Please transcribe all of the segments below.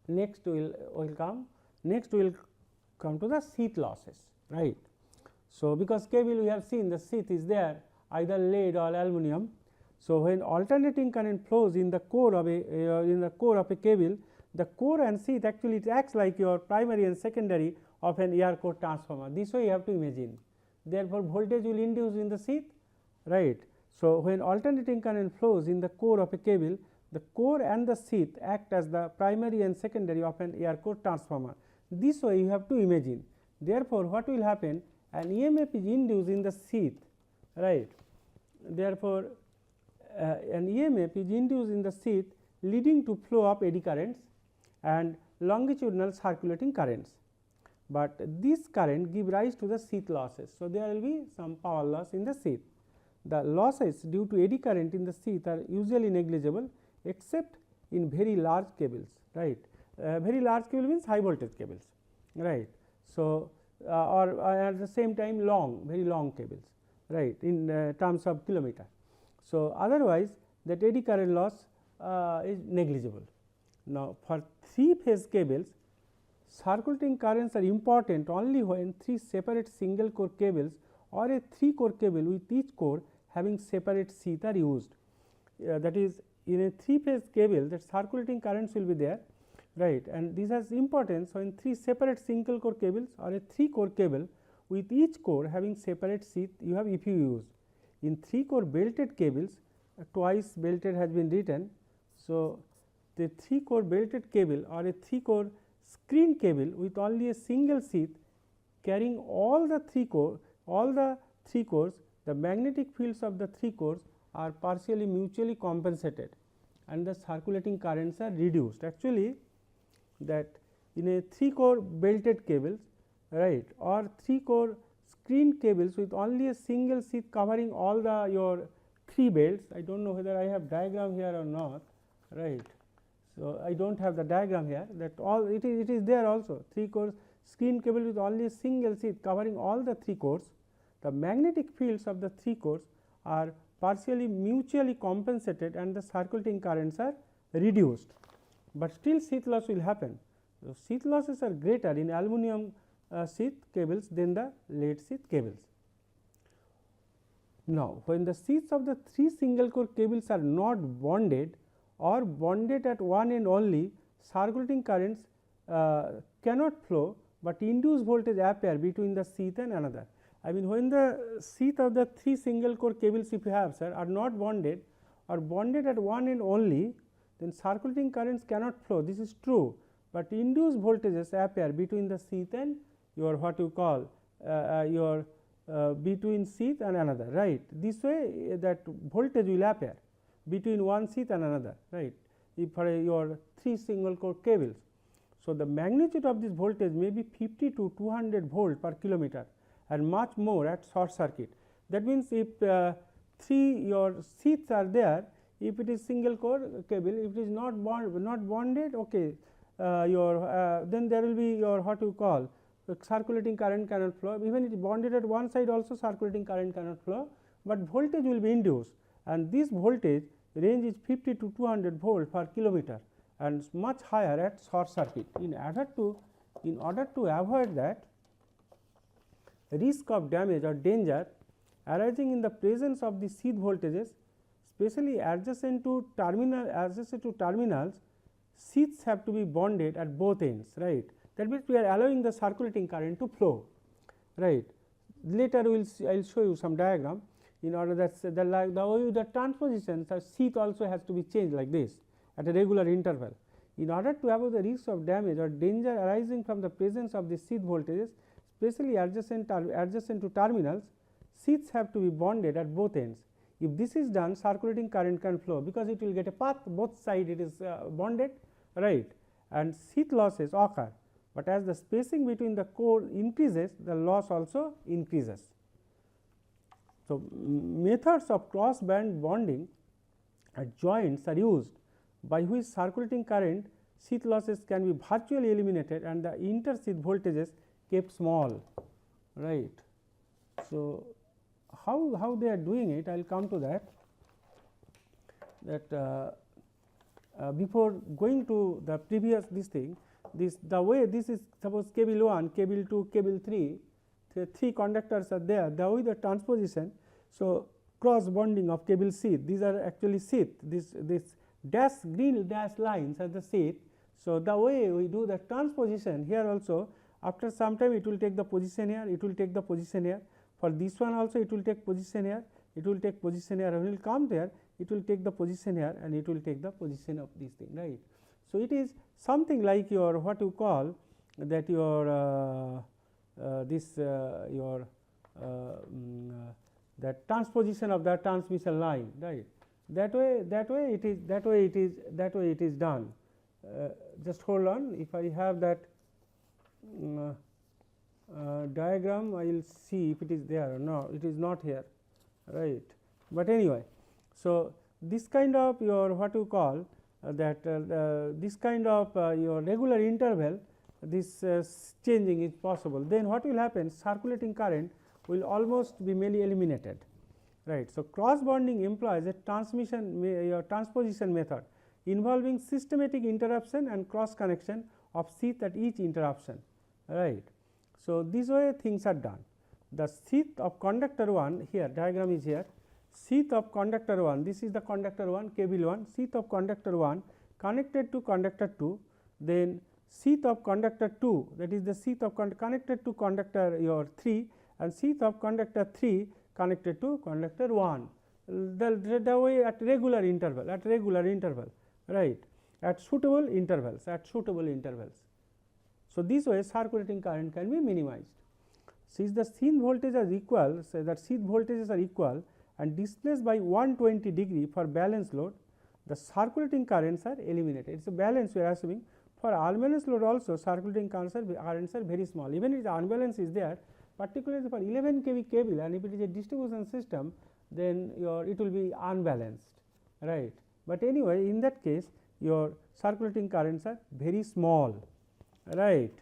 Next we will come to the sheath losses, right. So, because cable we have seen the sheath is there either lead or aluminum. So, when alternating current flows in the core of a cable, the core and sheath actually it acts like your primary and secondary of an air core transformer. This way you have to imagine. Therefore, voltage will induce in the sheath, right. So, when alternating current flows in the core of a cable, the core and the sheath act as the primary and secondary of an air core transformer. This way you have to imagine. Therefore, what will happen? An EMF is induced in the sheath, right. Therefore, an EMF is induced in the sheath leading to flow of eddy currents and longitudinal circulating currents, but this current give rise to the sheath losses. So, there will be some power loss in the sheath. The losses due to eddy current in the sheath are usually negligible except in very large cables, right. Very large cable means high voltage cables, right. So, or at the same time very long cables, right, in terms of kilometer. So, otherwise that eddy current loss is negligible. Now, for 3 phase cables, circulating currents are important only when 3 separate single core cables or a 3 core cable with each core having separate sheath are used. That is, in a 3 phase cable, that circulating currents will be there, right, and this has importance when 3 separate single core cables or a 3 core cable with each core having separate sheath you have if you use. In 3 core belted cables, twice belted has been written. So, the 3 core belted cable or a 3 core screen cable with only a single sheath carrying all the 3 cores, the magnetic fields of the 3 cores are partially mutually compensated and the circulating currents are reduced. Actually, that in a 3 core belted cables, right, or 3 core screen cables with only a single sheath covering all the your 3 belts. I do not know whether I have diagram here or not, right. So, I do not have the diagram here, that all it is there also 3 core screen cable with only a single sheath covering all the 3 cores. The magnetic fields of the 3 cores are partially mutually compensated and the circulating currents are reduced, but still sheath loss will happen. So, sheath losses are greater in aluminum sheath cables than the lead sheath cables. Now, when the sheaths of the 3 single core cables are not bonded or bonded at one end only, circulating currents cannot flow, but induced voltage appear between the sheath and another. I mean, when the sheath of the 3 single core cables if you have, sir, are not bonded or bonded at one end only, then circulating currents cannot flow. This is true, but induced voltages appear between the sheath and your what you call between sheath and another, right. This way that voltage will appear between one sheath and another, right, if for your 3 single core cables. So, the magnitude of this voltage may be 50 to 200 volt per kilometer and much more at short circuit. That means, if 3 your sheaths are there, if it is single core cable, if it is not bonded, okay, then there will be your what you call circulating current cannot flow. Even it is bonded at one side also circulating current cannot flow, but voltage will be induced, and this voltage range is 50 to 200 volt per kilometer and much higher at short circuit. In order to avoid that risk of damage or danger arising in the presence of the sheath voltages, especially adjacent to terminals, sheaths have to be bonded at both ends, right. That means, we are allowing the circulating current to flow, right. Later I will show you some diagram in order that the transposition, the sheath also has to be changed like this at a regular interval. In order to avoid the risk of damage or danger arising from the presence of the sheath voltages, especially adjacent to terminals, sheaths have to be bonded at both ends. If this is done, circulating current can flow, because it will get a path both side it is bonded, right, and sheath losses occur, but as the spacing between the core increases, the loss also increases. So, methods of cross band bonding at joints are used, by which circulating current sheath losses can be virtually eliminated and the inter sheath voltages kept small, right. So, how they are doing it, I will come to that before going to the previous this thing, this the way this is, suppose cable 1, cable 2, cable 3, three conductors are there, the way the transposition. So, cross bonding of cable sheath, these are actually sheath, this dash green dash lines are the sheath. So, the way we do the transposition here also, after some time it will take the position here, it will take the position here, for this one also it will take position here, it will take position here, when it will come there it will take the position here and it will take the position of this thing, right. So, it is something like your what you call that your that transposition of the transmission line, right. That way it is done. Just hold on, if I have that diagram, I will see if it is there or no, it is not here, right. But anyway, so this kind of your what you call this kind of your regular interval, this changing is possible. Then what will happen, circulating current will almost be mainly eliminated, right. So, cross bonding implies a transposition method involving systematic interruption and cross connection of sheath at each interruption, right. So, this way things are done. The sheath of conductor 1, here diagram is here, sheath of conductor 1, this is the conductor 1, cable 1, sheath of conductor 1 connected to conductor 2, then sheath of conductor 2, that is the sheath of connected to conductor your 3, and sheath of conductor 3 connected to conductor 1, the way at regular interval, right, at suitable intervals, So, this way circulating current can be minimized. Since the sheath voltage is equal, say that sheath voltages are equal and displaced by 120 degree for balance load, the circulating currents are eliminated. It is a balance we are assuming. For unbalanced load also circulating currents are very small, even if the unbalance is there, particularly for 11 kV cable, and if it is a distribution system, then it will be unbalanced, right. But anyway, in that case your circulating currents are very small, right.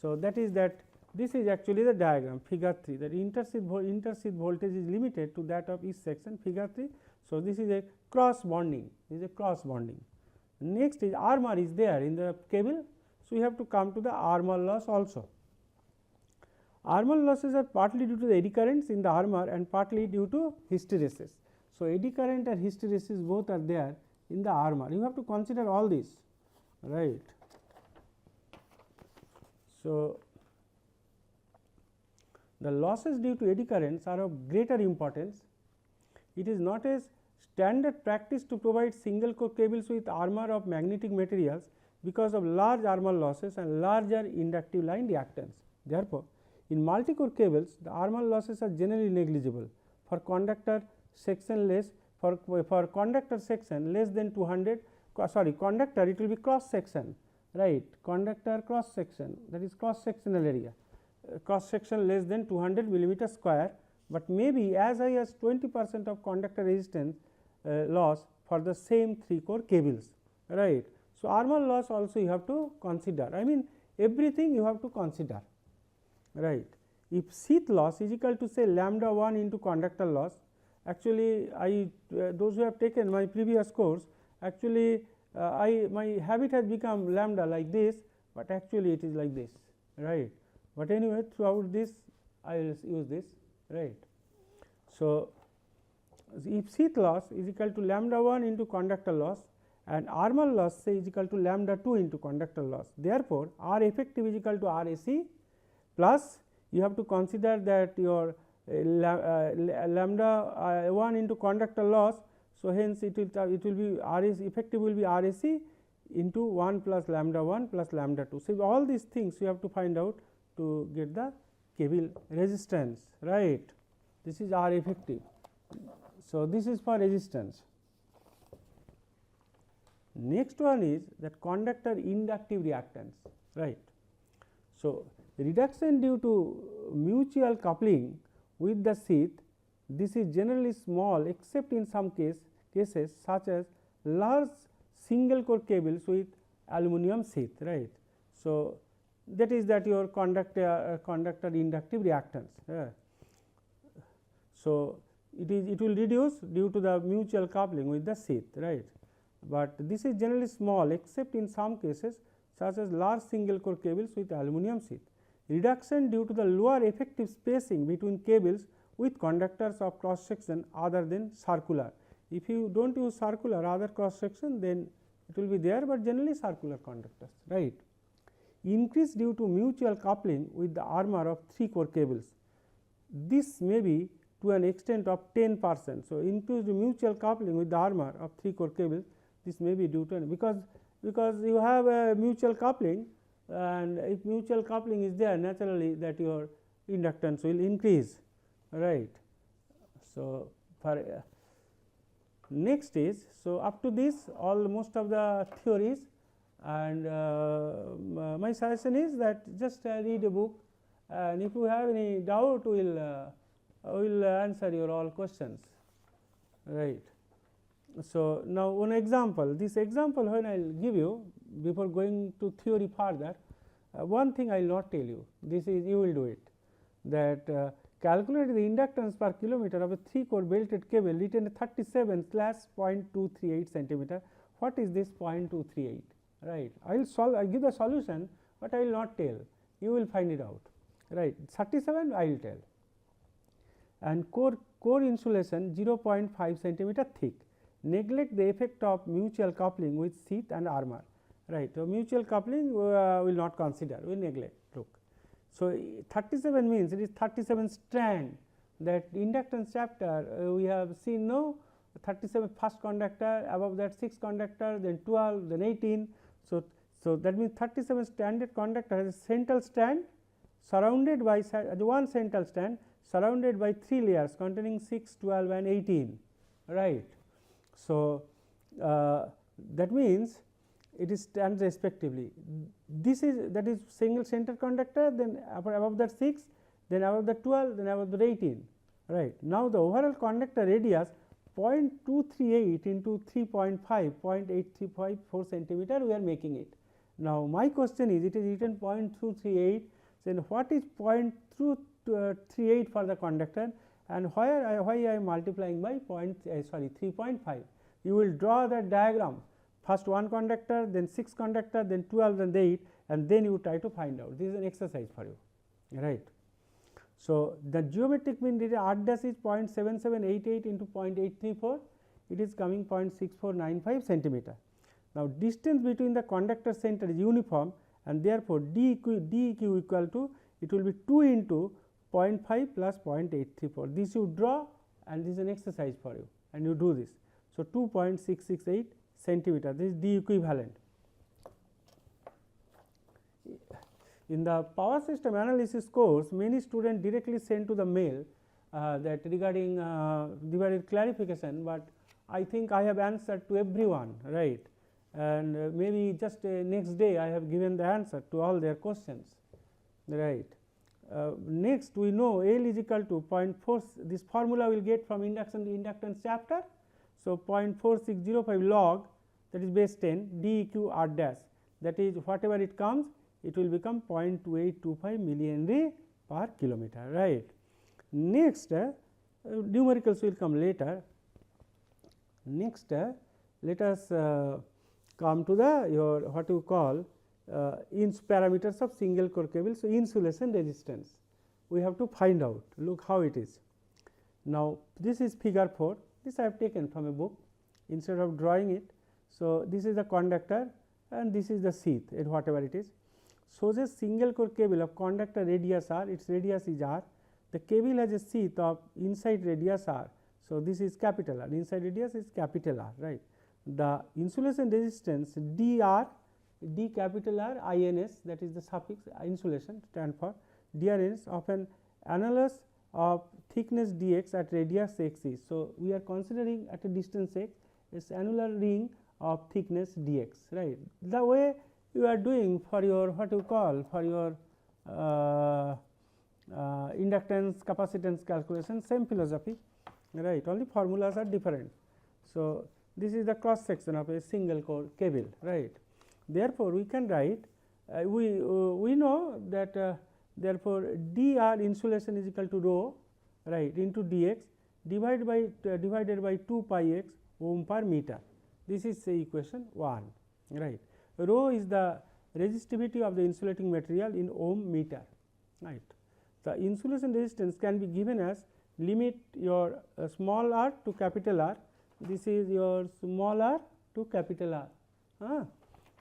So, that is that this is actually the diagram figure 3, that inter-sheath voltage is limited to that of each section, figure 3. So, this is a cross bonding, Next is armor is there in the cable. So, we have to come to the armor loss also. Armor losses are partly due to the eddy currents in the armor and partly due to hysteresis. So, eddy current and hysteresis both are there in the armor. You have to consider all this, right. So, the losses due to eddy currents are of greater importance. It is not a standard practice to provide single core cables with armor of magnetic materials because of large armor losses and larger inductive line reactance. Therefore, in multi-core cables the armor losses are generally negligible. For conductor section less than 200, conductor it will be cross section, right, conductor cross section, that is cross sectional area, cross section less than 200 millimeter square, but maybe as high as 20% of conductor resistance loss for the same 3 core cables, right. So, armor loss also you have to consider, I mean everything you have to consider, right. If sheath loss is equal to say lambda 1 into conductor loss, actually those who have taken my previous course, actually my habit has become lambda like this, but actually it is like this, right. But anyway, throughout this I will use this, right. So, if sheath loss is equal to lambda 1 into conductor loss and armor loss say is equal to lambda 2 into conductor loss, therefore, R effective is equal to R AC plus you have to consider that your lambda 1 into conductor loss. So, hence it will be R AC effective will be R AC into 1 plus lambda 1 plus lambda 2. So, all these things you have to find out to get the cable resistance, right. This is R effective. So, this is for resistance. Next one is that conductor inductive reactance, right. So, reduction due to mutual coupling with the sheath, this is generally small except in some cases such as large single core cables with aluminum sheath, right. So, that is that your conductor inductive reactance. So, it will reduce due to the mutual coupling with the sheath, right. but this is generally small except in some cases such as large single core cables with aluminum sheath. Reduction due to the lower effective spacing between cables with conductors of cross section other than circular. If you do not use circular other cross section, then it will be there, but generally circular conductors, right. Increase due to mutual coupling with the armor of 3 core cables. This may be to an extent of 10%. So, increased mutual coupling with the armor of 3 core cables, this may be due to because you have a mutual coupling, and if mutual coupling is there, naturally that your inductance will increase, right. So, for next is, so up to this all most of the theories, and my suggestion is that just read a book, and if you have any doubt, we will answer your all questions, right. So, now one example, this example when I will give you before going to theory further, one thing I will not tell you, this is you will do it, that calculate the inductance per kilometer of a 3 core belted cable written 37/0.238 centimeter. What is this 0.238, right? I will solve, I give the solution, but I will not tell, you will find it out, right. 37 I will tell, and core insulation 0.5 centimeter thick. Neglect the effect of mutual coupling with sheath and armor, right. So, mutual coupling will not consider, we will neglect. Look, so 37 means it is 37 strand, that inductance chapter we have seen, no, 37 first conductor, above that 6 conductor, then 12, then 18. So, that means 37 stranded conductor has a central strand surrounded by one central strand surrounded by 3 layers containing 6, 12 and 18, right. So, that means it is stands respectively. This is, that is single center conductor, then above that 6, then above the 12, then above the 18, right. Now, the overall conductor radius 0.238 into 3.5, 0.8354 centimeter, we are making it. Now, my question is, it is written 0.238, then what is 0.238 for the conductor, and why I am multiplying by 3.5. You will draw that diagram, first one conductor, then 6 conductor, then 12, then 8, and then you try to find out. This is an exercise for you, right. So, the geometric mean R dash is 0.7788 into 0.834, it is coming 0.6495 centimeter. Now, distance between the conductor center is uniform, and therefore, DEQ equal to, it will be 2 into 0.5 plus 0.834. This you draw, and this is an exercise for you, and you do this. So, 2.668 centimeter, this is D equivalent. In the power system analysis course, many students directly send to the mail that regarding divided clarification, but I think I have answered to everyone, right, and maybe just next day I have given the answer to all their questions, right. Next, we know L is equal to 0.4, this formula we will get from induction to inductance chapter. So, 0.4605 log, that is base 10 DEQ R dash, that is whatever it comes, it will become 0.2825 millihenry per kilometer, right. Next, numericals will come later. Next, let us come to the your what you call inch parameters of single core cable. So, insulation resistance we have to find out, look how it is. Now, this is figure 4, this I have taken from a book instead of drawing it. So, this is the conductor and this is the sheath, whatever it is. So, the single core cable of conductor radius r, its radius is r, the cable has a sheath of inside radius r. So, this is capital R, inside radius is capital R, right. The insulation resistance dr, d capital R ins, that is the suffix insulation stand for drns of an annulus of thickness dx at radius x is. So, we are considering at a distance x, its annular ring of thickness dx, right. The way you are doing for your what you call for your inductance capacitance calculation, same philosophy, right, only formulas are different. So, this is the cross section of a single core cable, right. Therefore, we can write we know that therefore, dr insulation is equal to rho, right, into dx divided by 2 pi x ohm per meter. This is say equation 1, right. Rho is the resistivity of the insulating material in ohm meter, right. The insulation resistance can be given as limit your small r to capital R, this is your small r to capital R.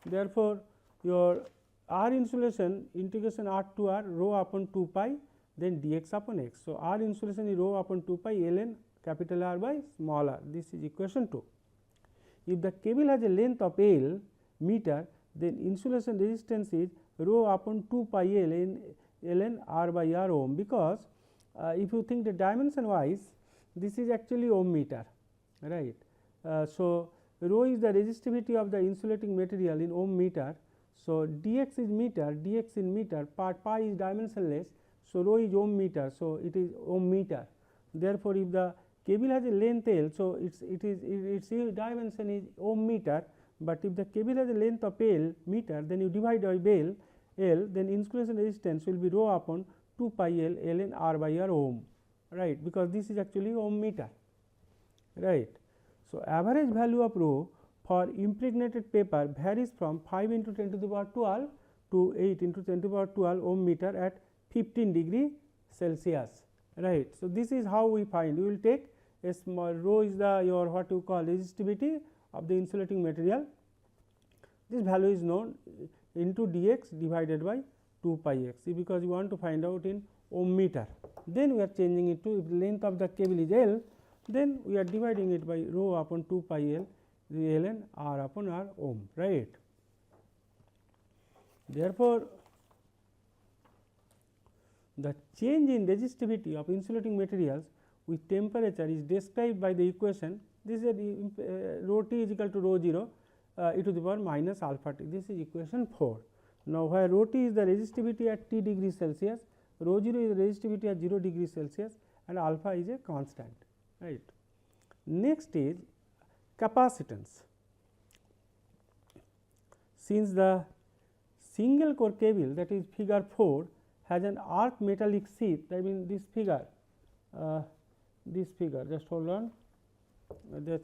Therefore, your R insulation integration R to R rho upon 2 pi then dx upon x. So, R insulation is rho upon 2 pi ln capital R by small r, this is equation 2. If the cable has a length of L meter, then insulation resistance is rho upon 2 pi ln R by R ohm, because if you think the dimension wise, this is actually ohm meter, right. So, rho is the resistivity of the insulating material in ohm meter. So, dx is meter, dx in meter, part pi is dimensionless. So, rho is ohm meter. So, it is ohm meter. Therefore, if the cable has a length L, so its dimension is ohm meter, but if the cable has a length of L meter, then you divide by L, then insulation resistance will be rho upon 2 pi L ln R by R ohm, right, because this is actually ohm meter, right. So, average value of rho for impregnated paper varies from 5 into 10 to the power 12 to 8 into 10 to the power 12 ohm meter at 15 degree Celsius, right. So, this is how we find. We will take a small rho is the your what you call resistivity of the insulating material. This value is known into dx divided by 2 pi x, because you want to find out in ohm meter. Then we are changing it to, if the length of the cable is L, then we are dividing it by rho upon 2 pi L ln R upon R ohm, right. Therefore, the change in resistivity of insulating materials with temperature is described by the equation. This is rho T is equal to rho 0 e to the power minus alpha T. This is equation 4. Now, where rho T is the resistivity at T degree Celsius, rho 0 is the resistivity at 0 degree Celsius, and alpha is a constant, right. Next is capacitance. Since the single core cable, that is figure 4, has an arc metallic sheath, I mean this figure just hold on, that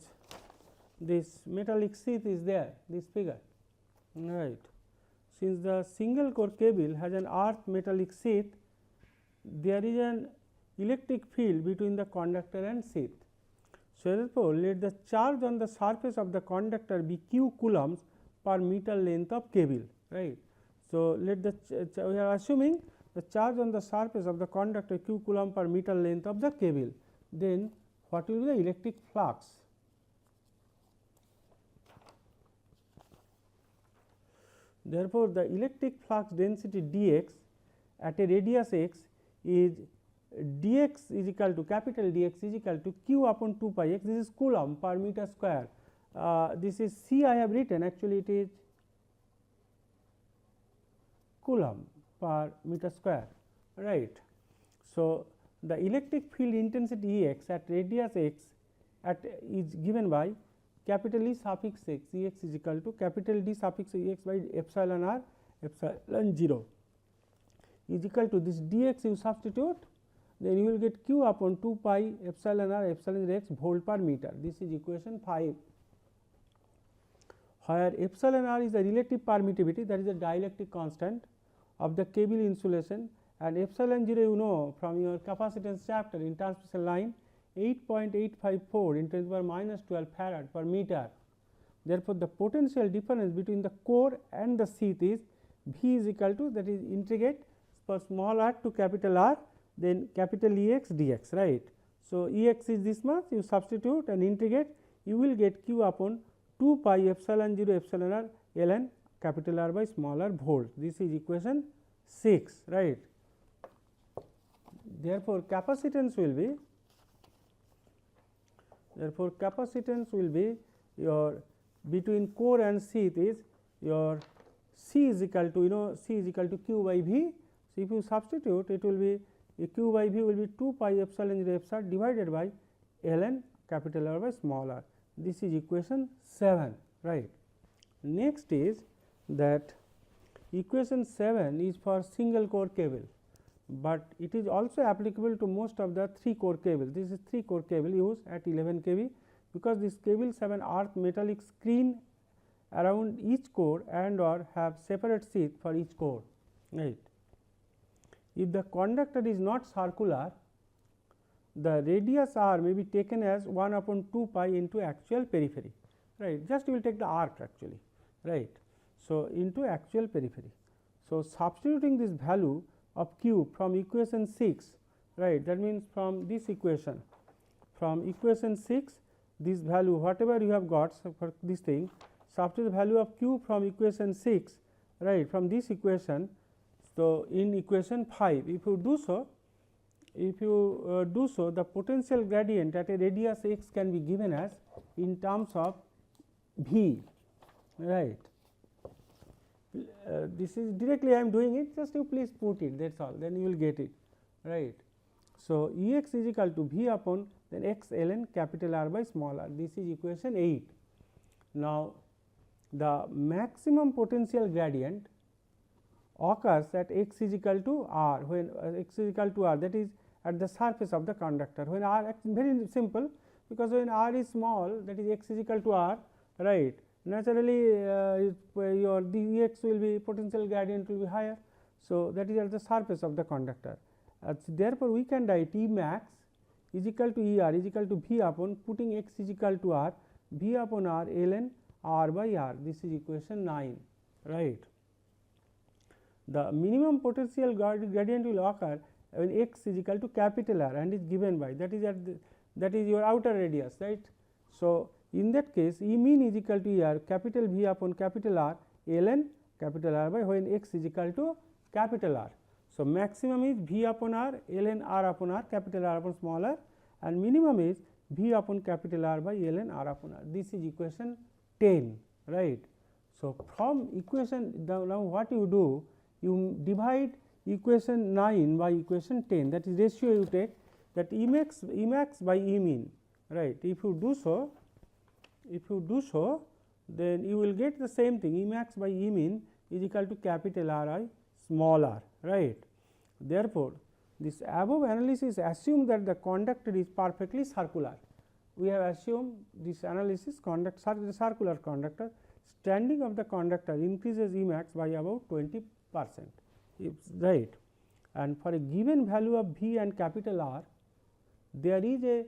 this metallic sheath is there, this figure, right. Since the single core cable has an arc metallic sheath, there is an electric field between the conductor and sheath. So, therefore, let the charge on the surface of the conductor be q coulombs per meter length of cable, right. So, let the we are assuming the charge on the surface of the conductor q coulomb per meter length of the cable, then what will be the electric flux? Therefore, the electric flux density dx at a radius x is dx is equal to capital Dx is equal to q upon 2 pi x, this is coulomb per meter square. This is C I have written, actually it is coulomb per meter square, right. So, the electric field intensity E x at radius x is given by capital E suffix x, E x is equal to capital D suffix E x by epsilon r epsilon 0 is equal to this dx you substitute, then you will get q upon 2 pi epsilon r epsilon x volt per meter. This is equation 5, where epsilon r is the relative permittivity, that is the dielectric constant of the cable insulation, and epsilon 0 you know from your capacitance chapter in transmission line 8.854 into 10 to the power minus 12 farad per meter. Therefore, the potential difference between the core and the sheath is V is equal to, that is integrate for small r to capital R, then capital E x dx, right. So, E x is this much, you substitute and integrate, you will get q upon 2 pi epsilon 0 epsilon r ln capital R by small r volt. This is equation 6, right. Therefore, capacitance will be your between core and sheath is your C is equal to C is equal to q by V. So, if you substitute, it will be q by V will be 2 pi epsilon 0 epsilon divided by ln capital R by small r. This is equation 7, right. Next is that equation 7 is for single core cable, but it is also applicable to most of the 3 core cable. This is 3 core cable used at 11 kV. because these cables have an earth metallic screen around each core and or have separate sheath for each core, right. If the conductor is not circular, the radius r may be taken as 1 upon 2 pi into actual periphery, right. Just you will take the arc actually, right. So, into actual periphery. So, substituting this value of q from equation 6, right, that means from this equation, from equation 6 this value whatever you have got, so for this thing substitute the value of q from equation 6, right, from this equation. So, in equation 5 if you do so, the potential gradient at a radius x can be given as in terms of v, right. This is directly I am doing it, just you please put it, that is all, then you will get it, right. So, E x is equal to v upon then x ln capital R by small r, this is equation 8. Now, the maximum potential gradient occurs at x is equal to r, when x is equal to r, that is at the surface of the conductor, when r very simple, because when r is small, that is x is equal to r, right. Naturally, your the Ex will be potential gradient will be higher. So, that is at the surface of the conductor. Therefore, we can write E max is equal to E r is equal to v upon putting x is equal to r, v upon r ln r by r, this is equation 9, right. The minimum potential gradient will occur when x is equal to capital R and is given by that is at the, that is your outer radius, right. So, in that case E mean is equal to E r capital V upon capital R ln capital R by when x is equal to capital R. So, maximum is V upon R ln R upon R capital R upon small r, and minimum is V upon capital R by ln R upon R, this is equation 10, right. So, from equation now what you do, you divide equation 9 by equation 10, that is ratio you take, that E max by E mean, right. If you do so, then you will get the same thing, E max by E mean is equal to capital R I small r, right. Therefore, this above analysis assumes that the conductor is perfectly circular. We have assumed this analysis circular conductor, standing of the conductor increases E max by about 20%, right. And for a given value of V and capital R, there is a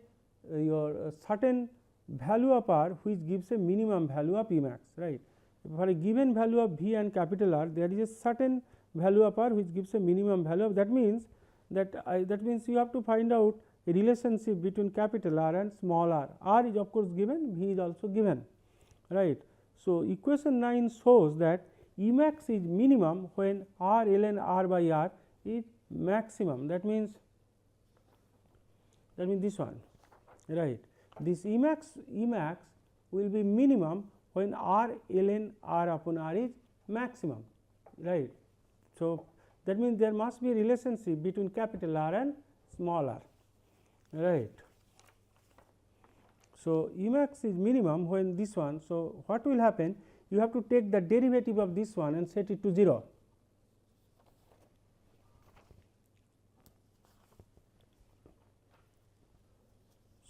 certain value of R which gives a minimum value of E max, right. For a given value of V and capital R, there is a certain value of R which gives a minimum value of, that means that means you have to find out a relationship between capital R and small r. R is of course given, V is also given, right. So, equation 9 shows that E max is minimum when R ln R by R is maximum, that means this one, right. This E max will be minimum when R ln R upon R is maximum, right. So, that means there must be a relationship between capital R and small r, right. So, E max is minimum when this one. So, what will happen? You have to take the derivative of this one and set it to 0.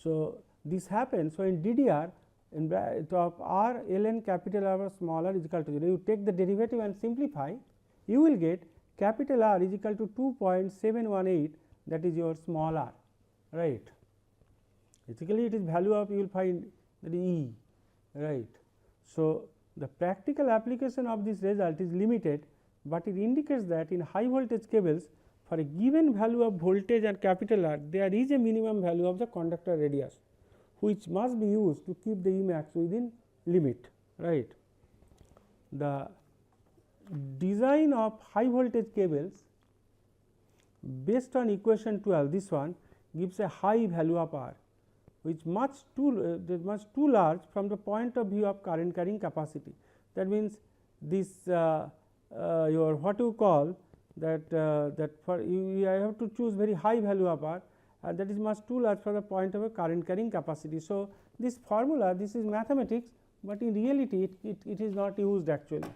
So, this happens when DDR in of R ln capital R or small r is equal to 0. You take the derivative and simplify, you will get capital R is equal to 2.718, that is your small r, right. Basically, it is value of you will find that is E, right. So, the practical application of this result is limited, but it indicates that in high voltage cables for a given value of voltage and capital R, there is a minimum value of the conductor radius, which must be used to keep the E max within limit, right. The design of high voltage cables based on equation 12, this one gives a high value of R, which much too large from the point of view of current carrying capacity. That means, this your what you call that for you I have to choose very high value of R, that is much too large from the point of a current carrying capacity. So, this formula, this is mathematics, but in reality it is not used actually,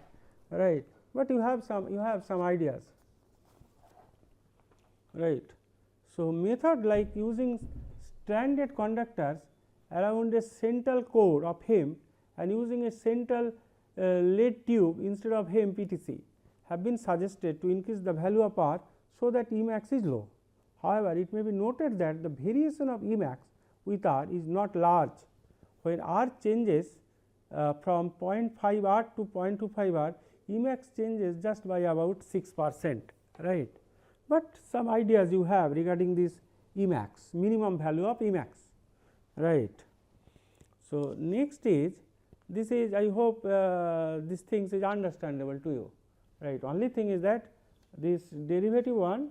right, but you have some ideas, right. So, method like using stranded conductors around a central core of heme and using a central lead tube instead of heme PTC have been suggested to increase the value of R so that Emax is low. However, it may be noted that the variation of Emax with R is not large. When R changes from 0.5 R to 0.25 R, Emax changes just by about 6%, right. But some ideas you have regarding this Emax, minimum value of Emax, right. So, next is this is, I hope this things is understandable to you, right. Only thing is that this derivative one,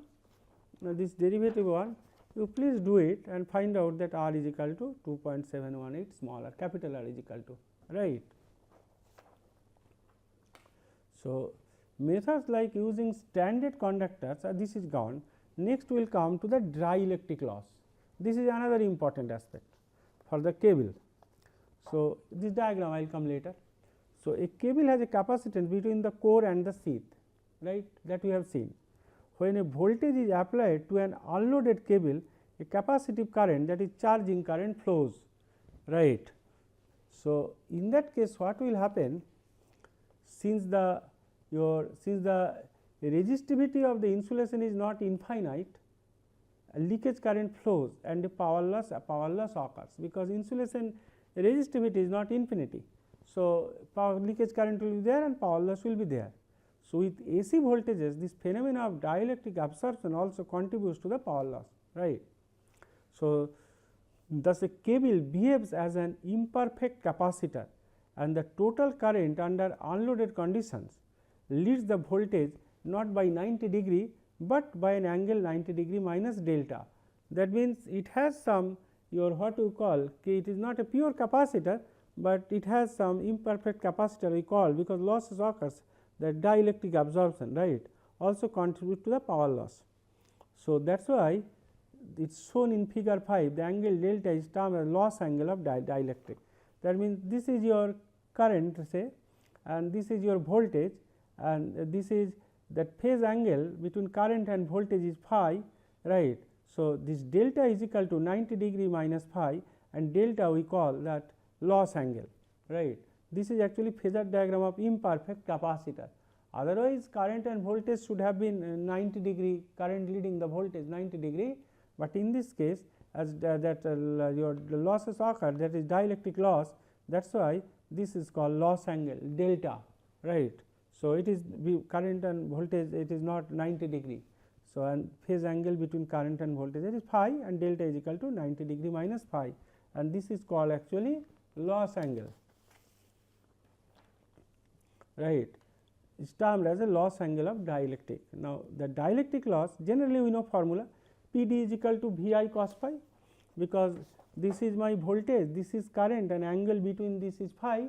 you please do it and find out that R is equal to 2.718 small r, capital R is equal to, right. So, methods like using standard conductors, this is gone. Next we will come to the dielectric loss. This is another important aspect for the cable. So, this diagram I will come later. So, a cable has a capacitance between the core and the sheath, right, that we have seen. When a voltage is applied to an unloaded cable, a capacitive current, that is charging current, flows, right. So, in that case what will happen, since the resistivity of the insulation is not infinite, leakage current flows and the power loss occurs, because insulation resistivity is not infinity. So, power leakage current will be there and power loss will be there. So, with AC voltages, this phenomena of dielectric absorption also contributes to the power loss, right. So, thus a cable behaves as an imperfect capacitor and the total current under unloaded conditions leads the voltage not by 90 degree, but by an angle 90 degree minus delta. That means, it has some your what you call, it is not a pure capacitor, but it has some imperfect capacitor we call, because losses occurs, that dielectric absorption, right, also contribute to the power loss. So, that is why it is shown in figure 5, the angle delta is termed as loss angle of dielectric. That means, this is your current say and this is your voltage, and this is that phase angle between current and voltage is phi, right. So, this delta is equal to 90 degree minus phi, and delta we call that loss angle, right. This is actually phasor diagram of imperfect capacitor. Otherwise, current and voltage should have been 90 degree, current leading the voltage 90 degree, but in this case as your losses occur, that is dielectric loss, that is why this is called loss angle delta, right. So, it is current and voltage, it is not 90 degree. So, and phase angle between current and voltage, that is phi, and delta is equal to 90 degree minus phi, and this is called actually loss angle, right. It is termed as a loss angle of dielectric. Now, the dielectric loss, generally we know formula P d is equal to V I cos phi, because this is my voltage, this is current, and angle between this is phi.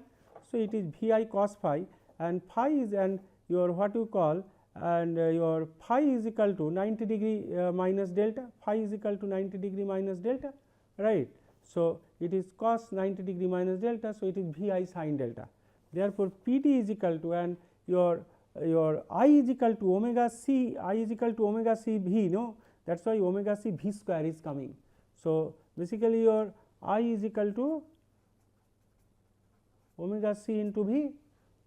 So, it is V I cos phi, and phi is and your what you call, and your phi is equal to 90 degree minus delta, phi is equal to 90 degree minus delta, right. So, it is cos 90 degree minus delta. So, it is V I sin delta. Therefore, P d is equal to, and your I is equal to omega c, I is equal to omega c V, no, that is why omega c V square is coming. So, basically your I is equal to omega c into V,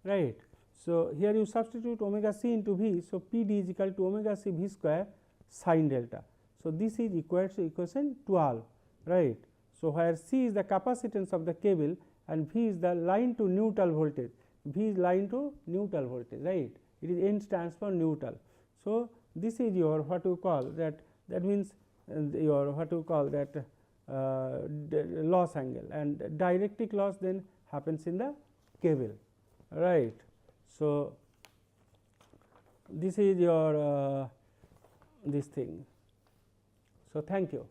right. So, here you substitute omega c into V. So, P d is equal to omega c V square sin delta. So, this is equal to equation 12, right. So, where C is the capacitance of the cable and V is the line to neutral voltage, V is line to neutral voltage, right. It is N stands for neutral. So, this is your what you call that, that means your what you call that loss angle, and dielectric loss then happens in the cable, right. So, this is your this thing. So, thank you.